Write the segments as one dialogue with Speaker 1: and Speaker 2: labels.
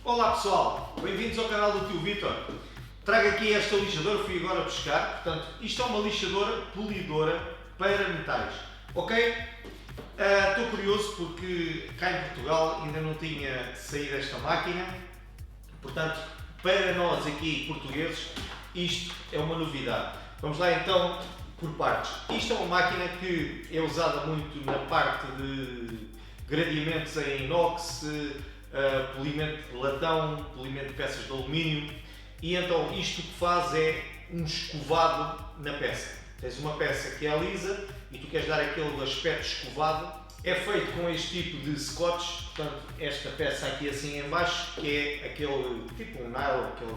Speaker 1: Olá pessoal, bem-vindos ao canal do Tio Vitor. Trago aqui esta lixadora, fui agora buscar. Portanto, isto é uma lixadora polidora para metais, ok? Estou curioso porque cá em Portugal ainda não tinha saído esta máquina. Portanto, para nós aqui portugueses, isto é uma novidade. Vamos lá então por partes. Isto é uma máquina que é usada muito na parte de gradeamentos em inox, polimento de latão, polimento de peças de alumínio, e então isto o que faz é um escovado na peça. Tens uma peça que é lisa e tu queres dar aquele aspecto escovado. É feito com este tipo de scotch, portanto esta peça aqui assim em baixo, que é aquele tipo um nylon, aquele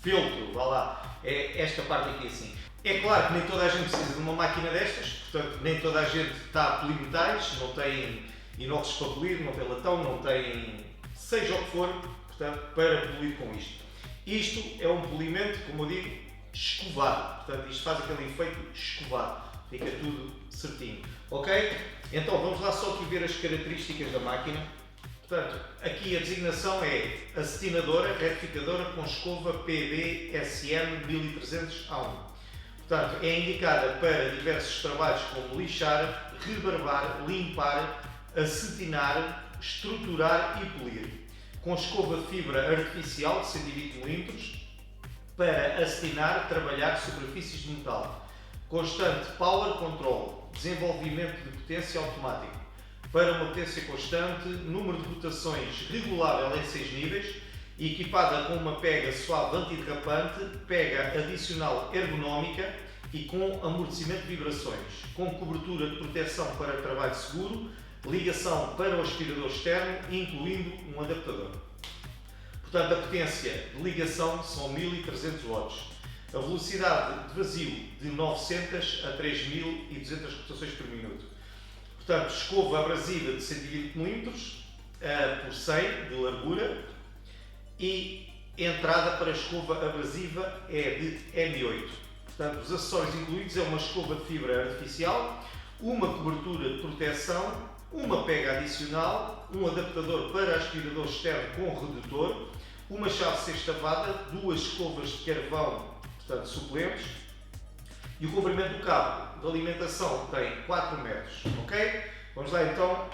Speaker 1: feltro, vá lá, é esta parte aqui assim. É claro que nem toda a gente precisa de uma máquina destas, portanto nem toda a gente está a polir metais, não tem inox para polir, não tem latão, não tem seja o que for, portanto, para polir com isto. Isto é um polimento, como eu digo, escovado, portanto isto faz aquele efeito escovado, fica tudo certinho, ok? Então vamos lá só aqui ver as características da máquina. Portanto, aqui a designação é acetinadora, retificadora com escova PB-SM 1300A1. Portanto, é indicada para diversos trabalhos como lixar, rebarbar, limpar, acetinar, estruturar e polir. Com escova de fibra artificial de 120 mm para acetinar, trabalhar superfícies de metal. Constante Power Control, desenvolvimento de potência automático. Para uma potência constante, número de rotações regulável em 6 níveis e equipada com uma pega suave antiderrapante, pega adicional ergonómica e com amortecimento de vibrações, com cobertura de proteção para trabalho seguro, ligação para o aspirador externo, incluindo um adaptador. Portanto, a potência de ligação são 1300 watts. A velocidade de vazio de 900 a 3200 rotações por minuto. Portanto, escova abrasiva de 120 mm por 100 de largura e entrada para a escova abrasiva é de M8. Portanto, os acessórios incluídos é uma escova de fibra artificial, uma cobertura de proteção, uma pega adicional, um adaptador para aspirador externo com redutor, uma chave sextavada, duas escovas de carvão, portanto suplentes, e o comprimento do cabo de alimentação tem 4 metros, ok? Vamos lá então,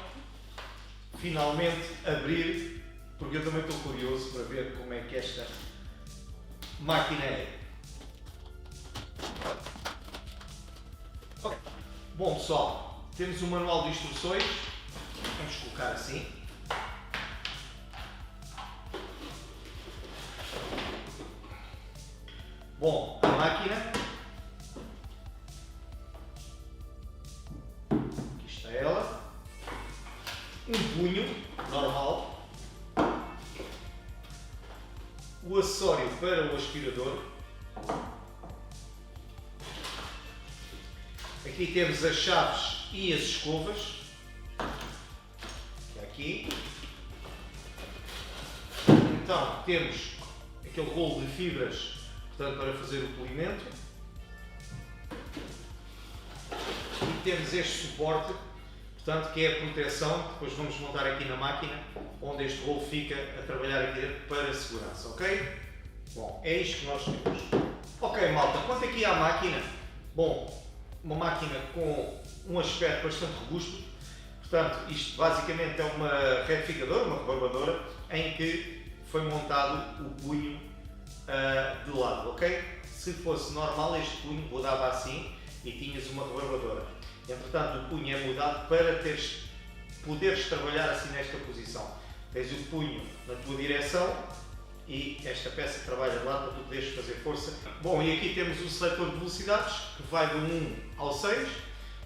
Speaker 1: finalmente, abrir, porque eu também estou curioso para ver como é que esta máquina é. Okay. Bom pessoal, temos um manual de instruções, vamos colocar assim. Bom, a máquina, aqui está ela, um punho normal, o acessório para o aspirador, aqui temos as chaves e as escovas, aqui, então temos aquele rolo de fibras, portanto, para fazer o polimento, e temos este suporte, portanto, que é a proteção, depois vamos montar aqui na máquina, onde este rolo fica a trabalhar aqui dentro para a segurança, ok? Bom, é isto que nós temos. Ok malta, quanto aqui à máquina, bom, uma máquina com um aspecto bastante robusto, portanto, isto basicamente é uma retificadora, uma rebarbadora, em que foi montado o punho de lado, ok? Se fosse normal este punho rodava assim e tinhas uma rebarbadora. Entretanto o punho é mudado para poderes trabalhar assim nesta posição. Tens o punho na tua direção e esta peça trabalha de lado para tu poderes fazer força. Bom, e aqui temos o seletor de velocidades que vai do 1 ao 6,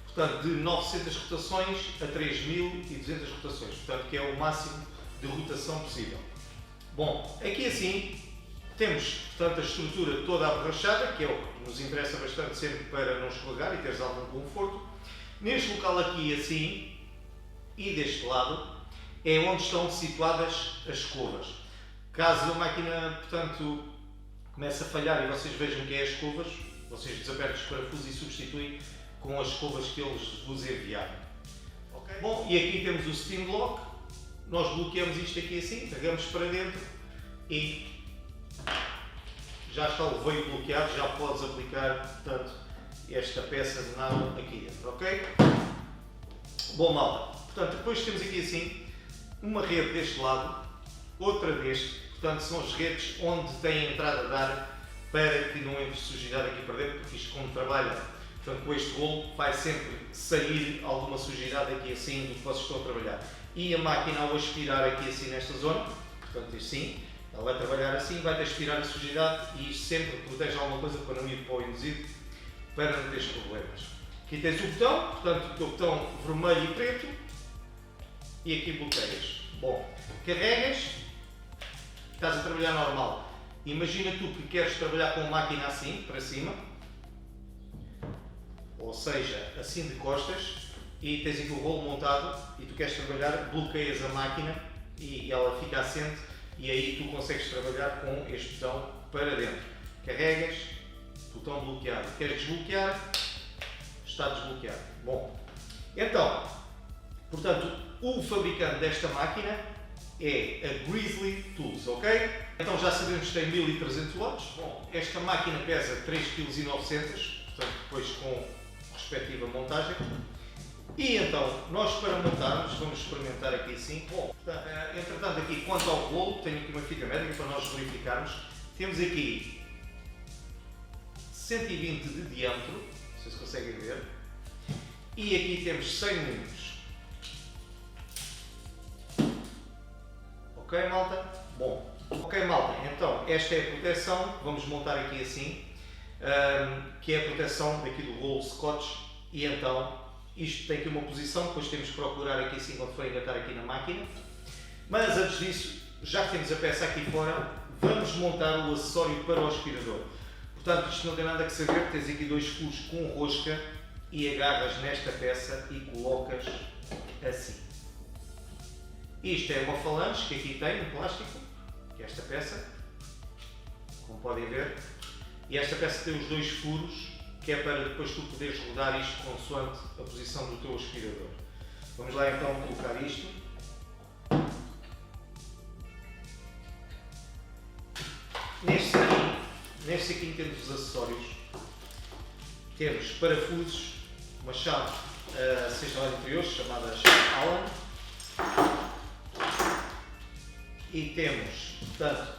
Speaker 1: portanto de 900 rotações a 3200 rotações, portanto que é o máximo de rotação possível. Bom, aqui assim temos, portanto, a estrutura toda aborrachada, que é o que nos interessa bastante sempre para não escorregar e teres algum conforto. Neste local aqui, assim, e deste lado, é onde estão situadas as escovas. Caso a máquina, portanto, comece a falhar e vocês vejam que é as escovas, vocês desapertam os parafusos e substituem com as escovas que eles vos enviaram. Okay? Bom, e aqui temos o Steam Lock, nós bloqueamos isto aqui assim, carregamos para dentro e já está o veio bloqueado, já podes aplicar, portanto, esta peça de nylon aqui dentro, ok? Bom, malta, portanto, depois temos aqui assim uma rede deste lado, outra deste, portanto, são as redes onde tem a entrada de ar para que não entre sujidade aqui para dentro, porque isto como trabalha, portanto, com este rolo vai sempre sair alguma sujidade aqui assim do que vocês estão a trabalhar. E a máquina ao aspirar aqui assim nesta zona, portanto, assim, ela vai trabalhar assim, vai aspirar a sujidade e isto sempre protege alguma coisa para não ir para o induzido, para não teres problemas. Aqui tens o botão, portanto, o botão vermelho e preto e aqui bloqueias. Bom, carregas, estás a trabalhar normal. Imagina tu que queres trabalhar com a máquina assim, para cima, ou seja, assim de costas, e tens aqui o rolo montado e tu queres trabalhar, bloqueias a máquina e ela fica assente e aí tu consegues trabalhar com este botão para dentro. Carregas, botão bloqueado. Queres desbloquear? Está desbloqueado. Bom, então, portanto, o fabricante desta máquina é a Grizzly Tools, ok? Então já sabemos que tem 1300 watts. Bom, esta máquina pesa 3,9 kg, portanto, depois com respectiva montagem. E então, nós para montarmos, vamos experimentar aqui assim. Bom, entretanto aqui, quanto ao rolo, tenho aqui uma fita métrica para nós verificarmos. Temos aqui 120 de diâmetro, não sei se conseguem ver, e aqui temos 100 mm. Ok, malta? Bom, ok, malta, então esta é a proteção, vamos montar aqui assim, que é a proteção daqui do rolo Scotch, e então isto tem aqui uma posição, depois temos que procurar aqui assim quando for engatar aqui na máquina, mas antes disso, já que temos a peça aqui fora, vamos montar o acessório para o aspirador. Portanto, isto não tem nada que saber, tens aqui dois furos com rosca e agarras nesta peça e colocas assim. Isto é uma falange que aqui tem, um plástico, que é esta peça, como podem ver, e esta peça tem os dois furos, que é para depois tu poderes rodar isto consoante a posição do teu aspirador. Vamos lá então colocar isto. Neste aqui temos os acessórios, temos parafusos, uma chave sexta lá interior chamada chave Allen, e temos, portanto,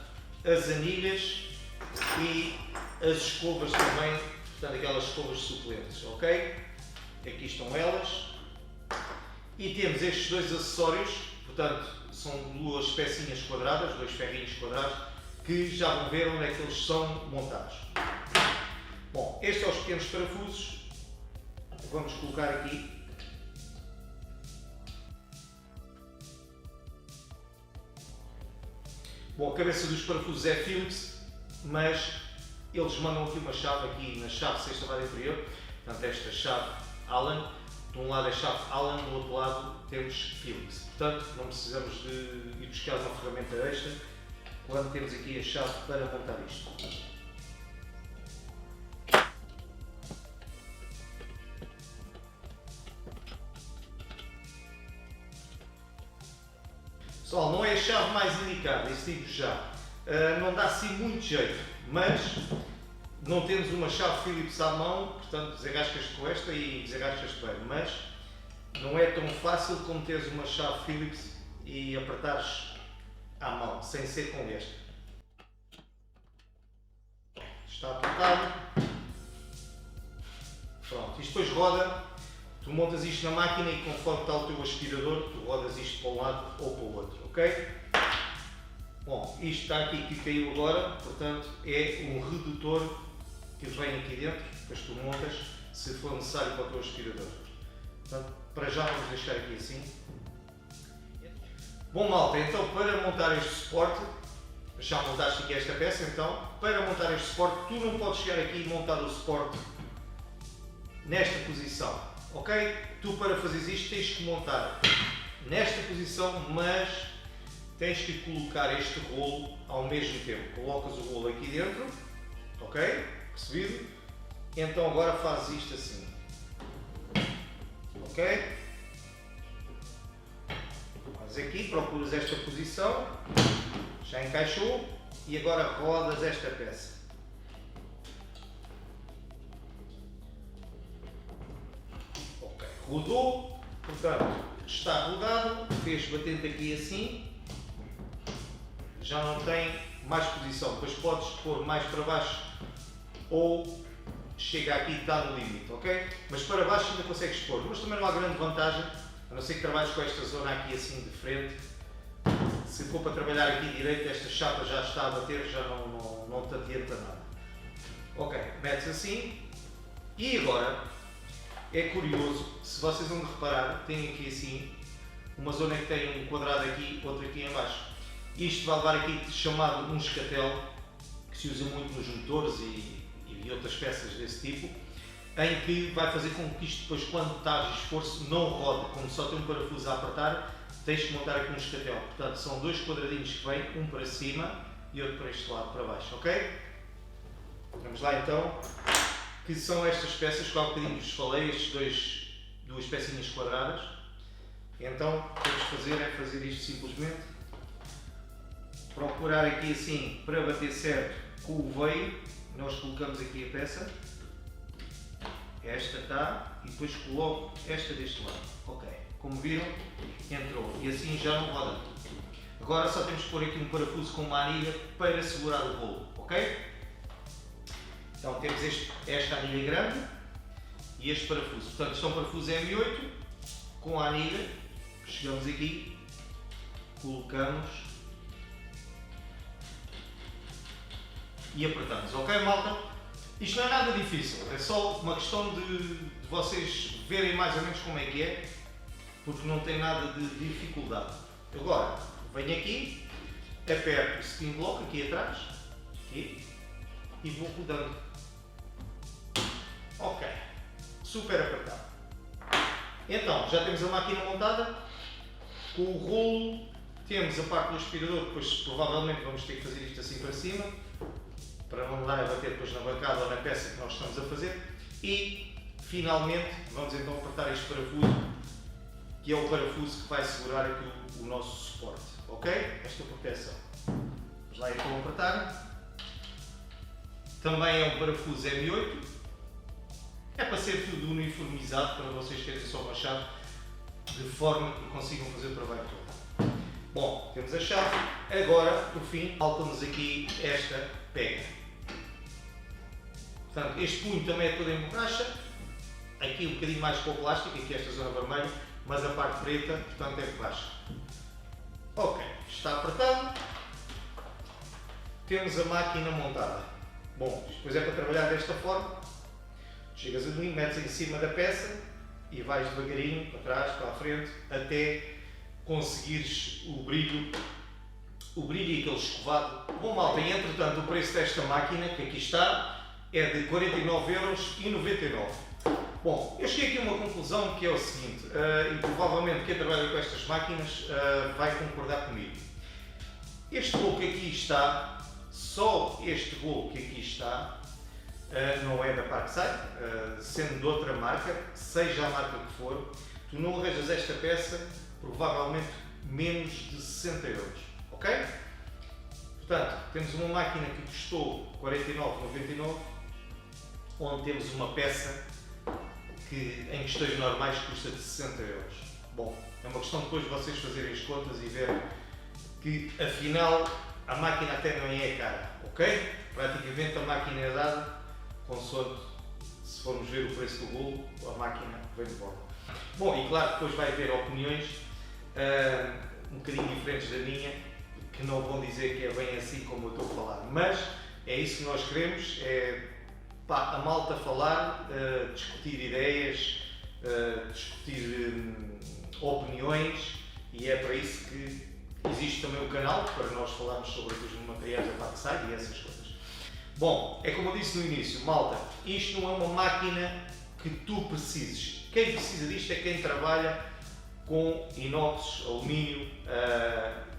Speaker 1: as anilhas e as escovas também, portanto, aquelas escovas suplentes, ok? Aqui estão elas. E temos estes dois acessórios, portanto, são duas pecinhas quadradas, dois ferrinhos quadrados, que já vão ver onde é que eles são montados. Bom, estes são os pequenos parafusos, vamos colocar aqui. Bom, a cabeça dos parafusos é Phillips, mas eles mandam aqui uma chave aqui na chave sexta lá inferior, portanto esta chave Allen, de um lado é chave Allen, do outro lado temos Phillips. Portanto, não precisamos de ir buscar uma ferramenta extra quando temos aqui a chave para montar isto. Pessoal, não é a chave mais indicada, isso digo já. Não dá assim muito jeito, mas não temos uma chave Phillips à mão, portanto desenrascas com esta e desenrascas bem, mas não é tão fácil como teres uma chave Phillips e apertares à mão, sem ser com esta. Está apertado. Pronto, isto depois roda, tu montas isto na máquina e conforme está o teu aspirador, tu rodas isto para um lado ou para o outro, ok? Bom, isto está aqui que caiu agora, portanto é um redutor que vem aqui dentro, depois tu montas, se for necessário para o teu aspirador. Portanto, para já vamos deixar aqui assim. Bom, malta, então para montar este suporte, já montaste aqui esta peça, então, para montar este suporte, tu não podes chegar aqui e montar o suporte nesta posição, ok? Tu para fazeres isto tens que montar nesta posição, mas tens que colocar este rolo ao mesmo tempo. Colocas o rolo aqui dentro, ok? Percebido? Então agora fazes isto assim, ok? Mas aqui procuras esta posição, já encaixou e agora rodas esta peça. Ok, rodou, portanto está rodado, fez batente aqui assim, já não tem mais posição, depois podes pôr mais para baixo ou chega aqui e está no limite, ok? Mas para baixo ainda consegues pôr, mas também não há grande vantagem, a não ser que trabalhes com esta zona aqui assim de frente. Se for para trabalhar aqui direito, esta chapa já está a bater, já não te adianta nada. Ok, metes assim e agora é curioso, se vocês vão reparar, tem aqui assim uma zona que tem um quadrado aqui, outro aqui em baixo. Isto vai levar aqui chamado um escatel, que se usa muito nos motores e outras peças desse tipo, em que vai fazer com que isto depois, quando estás a esforço, não rode. Como só tem um parafuso a apertar, tens que montar aqui um escatel. Portanto, são dois quadradinhos que vêm, um para cima e outro para este lado, para baixo, ok? Vamos lá então, que são estas peças que há bocadinho vos falei, estas duas pecinhas quadradas. Então, o que temos de fazer é fazer isto simplesmente, procurar aqui assim para bater certo com o veio. Nós colocamos aqui a peça, esta está, e depois coloco esta deste lado. Ok, como viram, entrou e assim já não roda. Agora só temos que pôr aqui um parafuso com uma anilha para segurar o rolo, ok? Então temos esta anilha grande e este parafuso. Portanto, isto é um parafuso M8 com a anilha. Chegamos aqui, colocamos e apertamos, ok, malta? Isto não é nada difícil, é só uma questão de vocês verem mais ou menos como é que é, porque não tem nada de dificuldade. Agora, venho aqui, aperto o spin block aqui atrás, aqui, e vou rodando. Ok, super apertado. Então, já temos a máquina montada, com o rolo, temos a parte do aspirador, depois provavelmente vamos ter que fazer isto assim para cima, para não dar a bater depois na bancada ou na peça que nós estamos a fazer. E, finalmente, vamos então apertar este parafuso, que é o parafuso que vai segurar aqui o nosso suporte, ok? Esta proteção. Vamos lá então apertar. Também é um parafuso M8. É para ser tudo uniformizado, para vocês terem só uma chave, de forma que consigam fazer o trabalho todo. Bom, temos a chave. Agora, por fim, falta-nos aqui esta pega. Portanto, este punho também é todo em borracha, aqui um bocadinho mais com o plástico, aqui esta zona vermelha, mas a parte preta, portanto, é borracha. Ok, está apertado, temos a máquina montada. Bom, depois é para trabalhar desta forma, chegas ali, metes em cima da peça e vais devagarinho, para trás, para a frente, até conseguires o brilho e aquele escovado. Bom, malta, e entretanto o preço desta máquina, que aqui está, é de 49,99€. Bom, eu cheguei aqui a uma conclusão que é o seguinte, e provavelmente quem trabalha com estas máquinas vai concordar comigo. Este rolo que aqui está, só este rolo que aqui está, não é da Parkside, sendo de outra marca, seja a marca que for, tu não arranjas esta peça provavelmente menos de 60€, ok? Portanto, temos uma máquina que custou 49,99€, onde temos uma peça que em questões normais custa de 60€. Bom, é uma questão depois de vocês fazerem as contas e verem que afinal a máquina até não é cara, ok? Praticamente a máquina é dada consoante, se formos ver o preço do rolo, a máquina vem de volta. Bom, e claro que depois vai haver opiniões um bocadinho diferentes da minha, que não vão dizer que é bem assim como eu estou a falar, mas é isso que nós queremos, é a malta falar, discutir ideias, discutir opiniões, e é para isso que existe também o canal, para nós falarmos sobre os materiais da Parkside e essas coisas. Bom, é como eu disse no início, malta, isto não é uma máquina que tu precises. Quem precisa disto é quem trabalha com inox, alumínio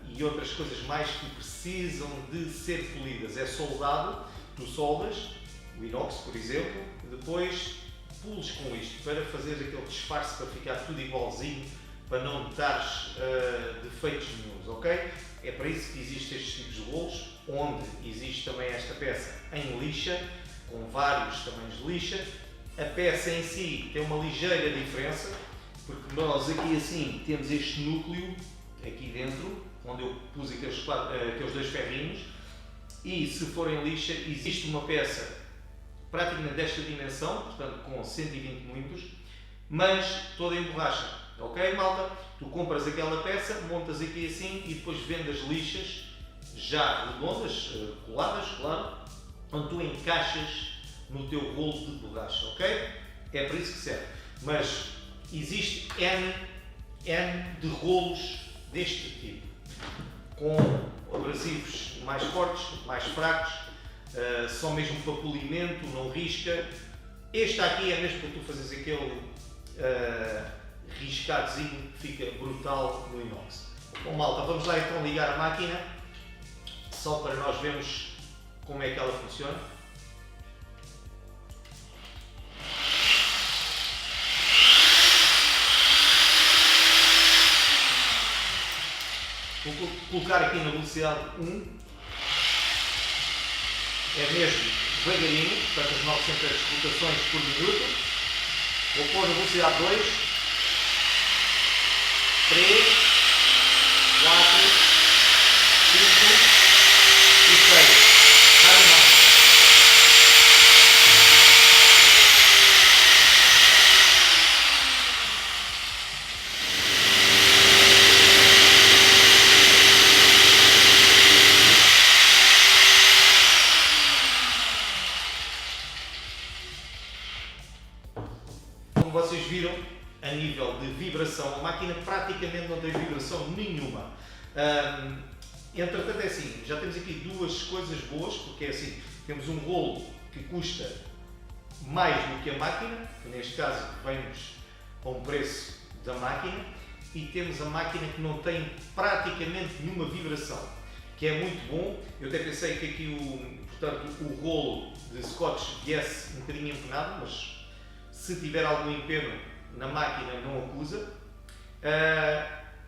Speaker 1: e outras coisas mais que precisam de ser polidas. É soldado, tu soldas o inox, por exemplo, depois pules com isto para fazer aquele disfarce para ficar tudo igualzinho, para não notares defeitos nenhums, ok? É para isso que existem estes tipos de rolos, onde existe também esta peça em lixa, com vários tamanhos de lixa. A peça em si tem uma ligeira diferença, porque nós aqui assim temos este núcleo aqui dentro, onde eu pus aqueles 2 ferrinhos, e se for em lixa existe uma peça praticamente desta dimensão, portanto com 120 mm, mas toda em borracha. Ok, malta? Tu compras aquela peça, montas aqui assim e depois vendes lixas já redondas, coladas, claro, onde tu encaixas no teu rolo de borracha, ok? É para isso que serve. Mas existe N de rolos deste tipo, com abrasivos mais fortes, mais fracos, só mesmo para polimento, não risca. Este aqui é mesmo para tu fazeres aquele riscadozinho que fica brutal no inox. Bom, malta, vamos lá então ligar a máquina, só para nós vermos como é que ela funciona. Vou colocar aqui na velocidade 1, é mesmo devagarinho, portanto as 900 rotações por minuto. Vou pôr na velocidade 2, 3, 4, 5 e 6. Está animado. Como vocês viram, a nível de vibração, a máquina praticamente não tem vibração nenhuma. Entretanto é assim, já temos aqui duas coisas boas, porque é assim, temos um rolo que custa mais do que a máquina, que neste caso vem-nos a um preço da máquina, e temos a máquina que não tem praticamente nenhuma vibração, que é muito bom. Eu até pensei que aqui o rolo de Scotch viesse um bocadinho empenado, mas se tiver algum empeno na máquina não acusa.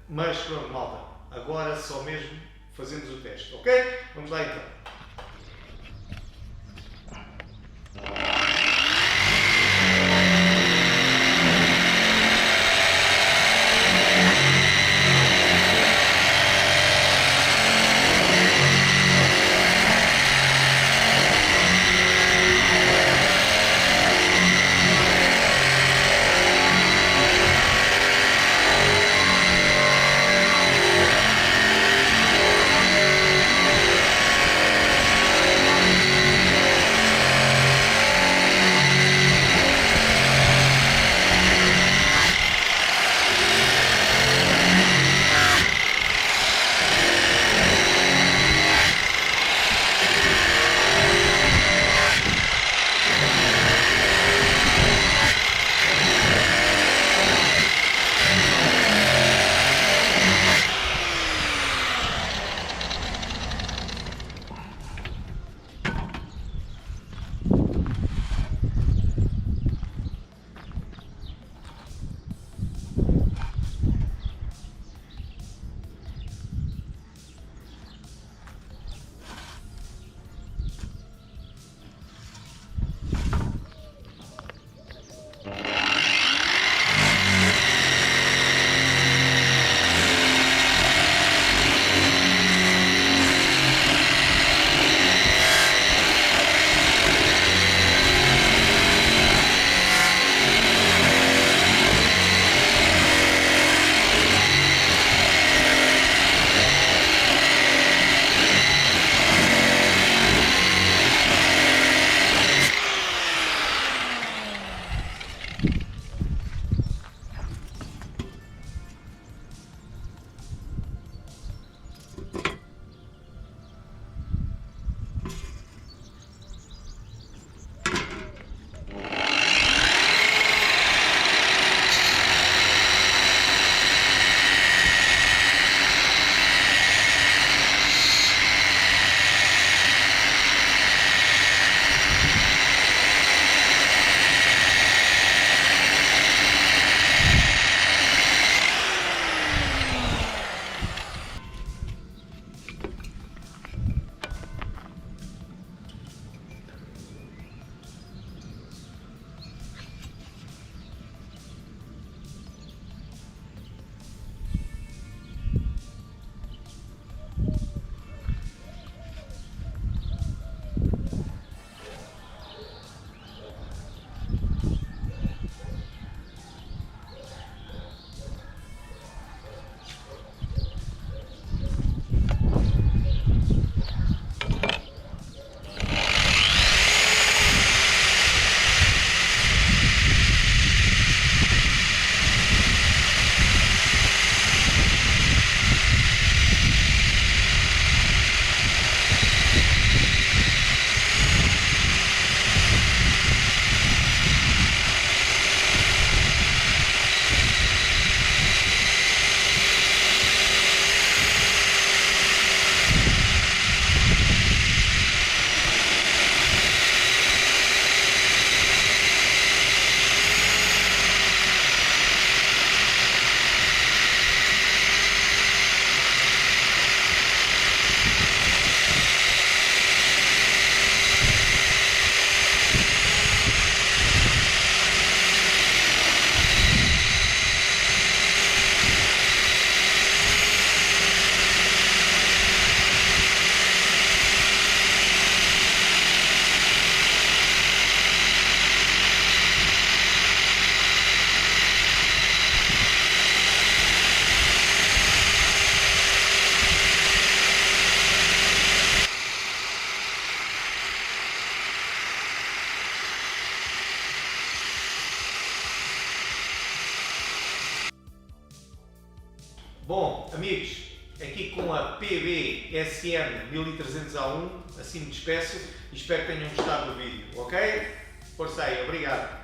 Speaker 1: Mas pronto, malta, agora só mesmo fazemos o teste, ok? Vamos lá então. Bom, amigos, aqui com a PB-SM 1300A1, assim me despeço e espero que tenham gostado do vídeo, ok? Força aí, obrigado!